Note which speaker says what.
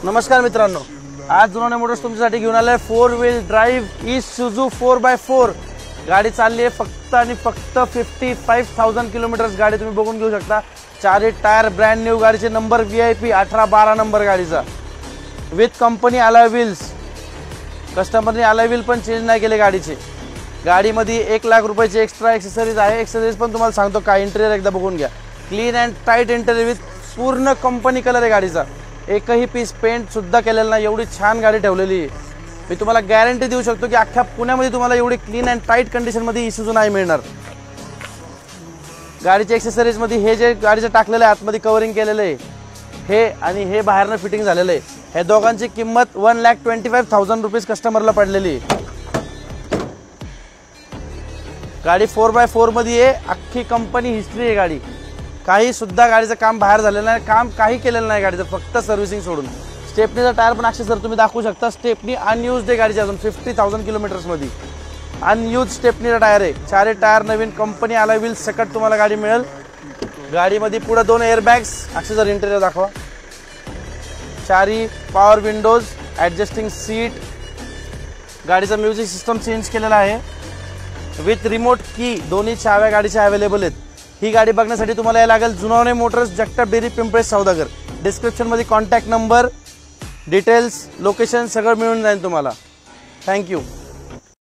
Speaker 1: नमस्कार मित्रांनो, आज जुनोने मोटर्स तुमच्यासाठी घेऊन आले 4 व्हील ड्राइव्ह इसूझू 4x4 गाडी चालली आहे फक्त आणि फक्त 55,000 किलोमीटर्स गाडी तुम्ही बघून घेऊ शकता। चारही टायर ब्रँड न्यू, गाडीचे नंबर VIP 18-12 नंबर गाडीचा, विथ कंपनी अलॉय व्हील्स। कस्टमरने अलॉय व्हील पण चेंज नाही केले गाडीचे। गाडीमध्ये 1 लाख रुपयाची एक्स्ट्रा एक्सेसरीज आहे। एक्सेसरीज पण तुम्हाला सांगतो काय, इंटेरियर एकदा बघून घ्या। Clean and tight interior with पूर्ण कंपनी कलर आहे गाडीचा, एकही पीस पेंट सुद्धा केलेला नाही, एवढी छान गाडी ठेवलेली आहे। मी तुम्हाला गॅरंटी देऊ शकतो की अख्ख्या पुण्यामध्ये तुम्हाला एवढी क्लीन अँड टाईट कंडिशनमध्ये इसूझू नाही मिळणार। गाडीच्या एक्सेसरीजमध्ये हे जे गाडीचं टाकलेलं आहे आतमध्ये कव्हरिंग केलेलं आहे, हे आणि हे बाहेरनं फिटिंग झालेलं आहे। हे दोघांची किंमत 1,25,000 रुपीज कस्टमरला पडलेली आहे। गाडी 4x4 मध्ये आहे, अख्खी कंपनी हिस्ट्री आहे गाडी, काही सुद्धा गाडीचं काम बाहेर झालेलं नाही, काम काही केलेलं नाही गाडीचं, फक्त सर्व्हिसिंग सोडून। स्टेपनीचा टायर पण अक्षय सर तुम्ही दाखवू शकता, स्टेपनी अनयूज्ड आहे गाडीची, अजून 50,000 किलोमीटर्स मध्ये अनयूज स्टेपनीचा टायर आहे। चारही टायर नवीन कंपनी अलॉय व्हील सकट तुम्हाला गाडी मिळेल। गाडीमध्ये पुढे 2 एअरबॅग्स, अक्षय सर इंटेरियर दाखवा, चारही पॉवर विंडोज, ॲडजस्टिंग सीट, गाडीचा म्युझिक सिस्टम चेंज केलेला आहे विथ रिमोट की, दोन्ही चाव्या गाडीच्या अवेलेबल आहेत। ही गाडी बघण्यासाठी तुम्हाला यायला लागेल जुनोने मोटर्स, जगताप डेअरी, पिंपळे सौदागर। डिस्क्रिप्शनमध्ये कॉन्टॅक्ट नंबर, डिटेल्स, लोकेशन सगळं मिळून जाईल तुम्हाला। थँक्यू।